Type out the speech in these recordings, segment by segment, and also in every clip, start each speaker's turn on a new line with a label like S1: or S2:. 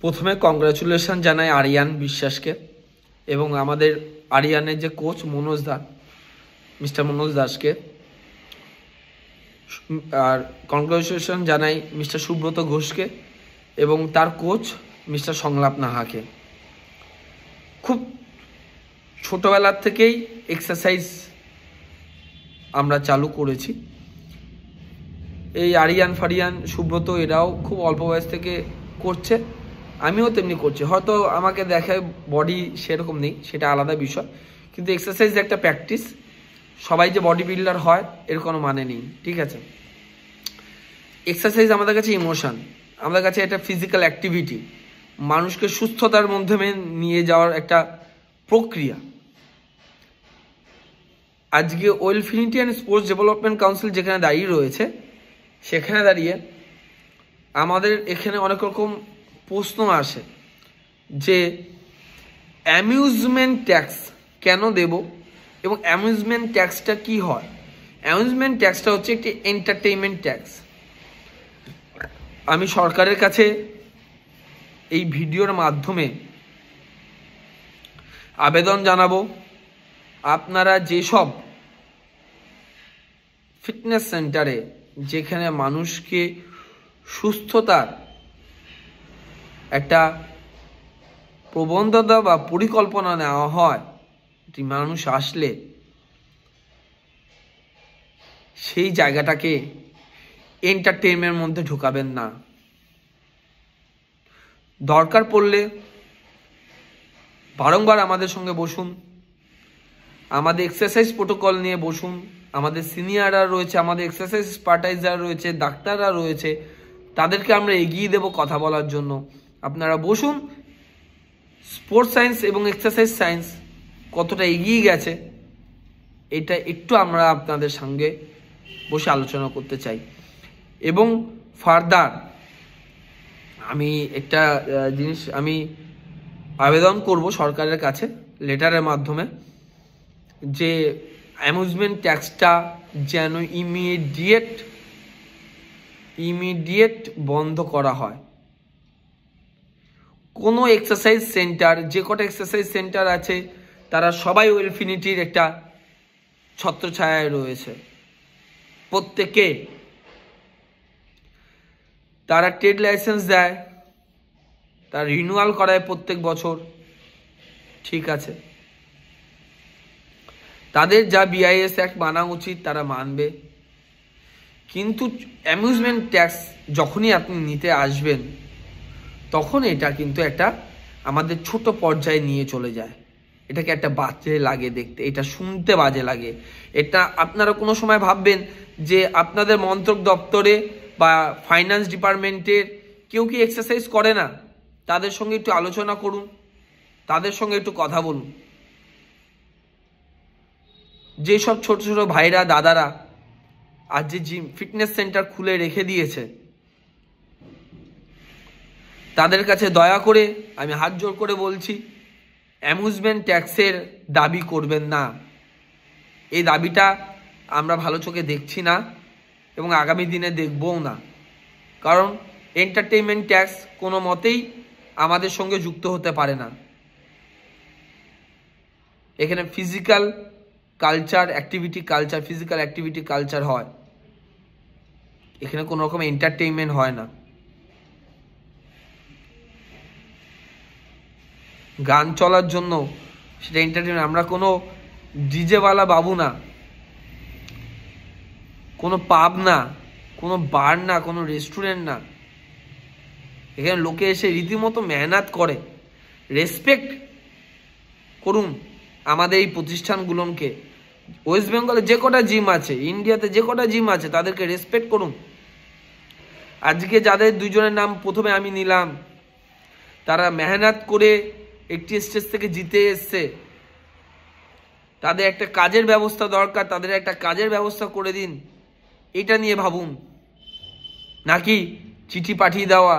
S1: প্রথমে কংগ্রাচুলেশন জানাই আরিয়ান বিশ্বাসকে এবং আমাদের আরিয়ানের যে কোচ মিস্টার মনোজ দাসকে, আর কংগ্রাচুলেশন জানাই মিস্টার সুব্রত ঘোষকে এবং তার কোচ মিস্টার সংলাপ নাহাকে। খুব ছোটোবেলার থেকেই এক্সারসাইজ আমরা চালু করেছি। এই আরিয়ান ফারিয়ান সুব্রত এরাও খুব অল্প বয়স থেকে করছে, আমিও তেমনি করছি। হয়তো আমাকে দেখায় বডি সেরকম নেই, সেটা আলাদা বিষয়, কিন্তু এক্সারসাইজ একটা প্র্যাকটিস। সবাই যে বডি বিল্ডার হয় এর কোনো মানে নেই, ঠিক আছে? এক্সারসাইজ আমাদের কাছে ইমোশন, আমাদের কাছে একটা ফিজিক্যাল অ্যাক্টিভিটি, মানুষকে সুস্থতার মাধ্যমে নিয়ে যাওয়ার একটা প্রক্রিয়া। আজকে ওয়েলফিনিটি অ্যান্ড স্পোর্টস ডেভেলপমেন্ট কাউন্সিল যেখানে দাঁড়িয়ে রয়েছে, সেখানে দাঁড়িয়ে আমাদের এখানে অনেক রকম প্রশ্ন আসে যে অ্যামিউজমেন্ট ট্যাক্স কেন দেব এবং অ্যামিউজমেন্ট ট্যাক্সটা কি হয়। অ্যামিউজমেন্ট ট্যাক্সটা হচ্ছে একটি এন্টারটেইনমেন্ট ট্যাক্স। আমি সরকারের কাছে এই ভিডিওর মাধ্যমে আবেদন জানাবো, আপনারা যেসব ফিটনেস সেন্টারে যেখানে মানুষকে সুস্থতার একটা প্রবন্ধতা বা পরিকল্পনা নেওয়া হয়, মানুষ আসলে সেই জায়গাটাকে এন্টারটেইনমেন্টের মধ্যে ঢুকাবেন না। দরকার পড়লে বারংবার আমাদের সঙ্গে বসুন, আমাদের এক্সারসাইজ প্রোটোকল নিয়ে বসুন। আমাদের সিনিয়ররা রয়েছে, আমাদের এক্সারসাইজ পার্টাইজার রয়েছে, ডাক্তাররা রয়েছে, তাদেরকে আমরা এগিয়ে দেব কথা বলার জন্য। আপনারা বসুন, স্পোর্টস সায়েন্স এবং এক্সারসাইজ সায়েন্স কতটা এগিয়ে গেছে এটা একটু আমরা আপনাদের সঙ্গে বসে আলোচনা করতে চাই। এবং ফার্দার আমি একটা জিনিস আমি আবেদন করব সরকারের কাছে লেটারের মাধ্যমে, যে অ্যামিউজমেন্ট ট্যাক্সটা যেন ইমিডিয়েট বন্ধ করা হয়। কোনো এক্সারসাইজ সেন্টার, যে কটা এক্সারসাইজ সেন্টার আছে তারা সবাই ওয়েলফিনিটির একটা ছত্রছায়ায় রয়েছে। প্রত্যেকে তারা ট্রেড লাইসেন্স দেয়, তারা রিনিউয়াল করায় প্রত্যেক বছর, ঠিক আছে। তাদের যা বিআইএস অ্যাক্ট মানা উচিত তারা মানবে, কিন্তু অ্যামিউজমেন্ট ট্যাক্স যখনই আপনি নিতে আসবেন তখন এটা কিন্তু একটা আমাদের ছোট পর্যায়ে নিয়ে চলে যায়। এটাকে একটা বাজে লাগে দেখতে, এটা শুনতে বাজে লাগে। এটা আপনারা কোনো সময় ভাববেন যে আপনাদের মন্ত্রক দপ্তরে বা ফাইন্যান্স ডিপার্টমেন্টের কেউ কি এক্সারসাইজ করে না? তাদের সঙ্গে একটু আলোচনা করুন, তাদের সঙ্গে একটু কথা বলুন। যেসব ছোট ছোট ভাইরা দাদারা আজ যে জিম ফিটনেস সেন্টার খুলে রেখে দিয়েছে, তাদের কাছে দয়া করে আমি হাত জোড় করে বলছি, অ্যামিউজমেন্ট ট্যাক্সের দাবি করবেন না। এই দাবিটা আমরা ভালো চোখে দেখছি না এবং আগামী দিনে দেখবও না, কারণ এন্টারটেইনমেন্ট ট্যাক্স কোনো মতেই আমাদের সঙ্গে যুক্ত হতে পারে না। এখানে physical culture, activity culture, physical activity culture হয়, এখানে কোনো রকম এন্টারটেইনমেন্ট হয় না। গান চলার জন্য সেটা এন্টারটেইনমেন্ট। আমরা কোনো ডিজেওয়ালা বাবু না, কোনো পাব না, কোনো বার না, কোনো রেস্টুরেন্ট না। এখানে লোকে এসে রীতিমতো মেহনত করে। রেসপেক্ট করুন আমাদের এই প্রতিষ্ঠানগুলোকে। ওয়েস্ট বেঙ্গলে যে কটা জিম আছে, ইন্ডিয়াতে যে কটা জিম আছে, তাদেরকে রেসপেক্ট করুন। আজকে যাদের দুজনের নাম প্রথমে আমি নিলাম, তারা মেহনত করে একটি স্টেজ থেকে জিতে এসছে, তাদের একটা কাজের ব্যবস্থা দরকার, তাদের একটা কাজের ব্যবস্থা করে দিন। এটা নিয়ে ভাবুন, নাকি চিঠি পাঠিয়ে দেওয়া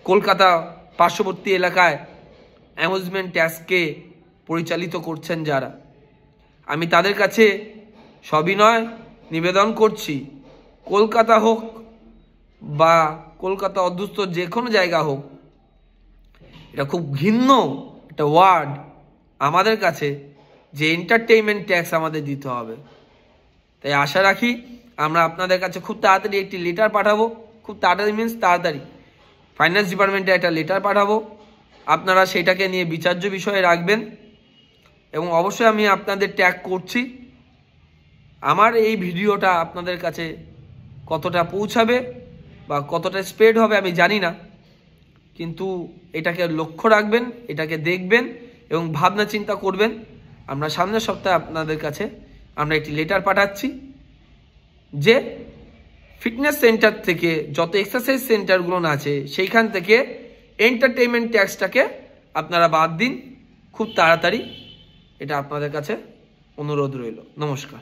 S1: কলকাতা পার্শ্ববর্তী এলাকায় অ্যামিউজমেন্ট ট্যাক্সকে পরিচালিত করছেন যারা, আমি তাদের কাছে সবিনয় নিবেদন করছি, কলকাতা হোক বা কলকাতা অধ্যুষিত যে কোনো জায়গা হোক, এটা খুব ঘৃণ্য একটা ওয়ার্ড আমাদের কাছে যে এন্টারটেইনমেন্ট ট্যাক্স আমাদের দিতে হবে। তাই আশা রাখি আমরা আপনাদের কাছে খুব তাড়াতাড়ি একটি লেটার পাঠাবো, খুব তাড়াতাড়ি মিনস তাড়াতাড়ি ফাইন্যান্স ডিপার্টমেন্টে একটা লেটার পাঠাবো, আপনারা সেটাকে নিয়ে বিচার্য বিষয়ে রাখবেন। এবং অবশ্যই আমি আপনাদের ট্যাগ করছি। আমার এই ভিডিওটা আপনাদের কাছে কতটা পৌঁছাবে বা কতটা স্প্রেড হবে আমি জানি না, কিন্তু এটাকে লক্ষ্য রাখবেন, এটাকে দেখবেন এবং ভাবনা চিন্তা করবেন। আমরা সামনের সপ্তাহে আপনাদের কাছে আমরা একটি লেটার পাঠাচ্ছি যে ফিটনেস সেন্টার থেকে যত এক্সারসাইজ সেন্টারগুলো আছে সেইখান থেকে এন্টারটেইনমেন্ট ট্যাক্সটাকে আপনারা বাদ দিন খুব তাড়াতাড়ি। এটা আপনাদের কাছে অনুরোধ রইল। নমস্কার।